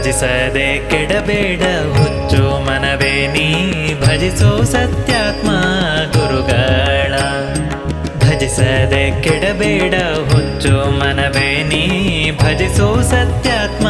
ಭಜಿಸದೆ ಕೆಡಬೇಡ ಹುಚ್ಚು ಮನವೇ ನೀ ಭಜಿಸೋ ಸತ್ಯಾತ್ಮ ಗುರುಗಳ. ಭಜಿಸದೆ ಕೆಡಬೇಡ ಹುಚ್ಚು ಮನವೇ ನೀ ಭಜಿಸೋ ಸತ್ಯಾತ್ಮ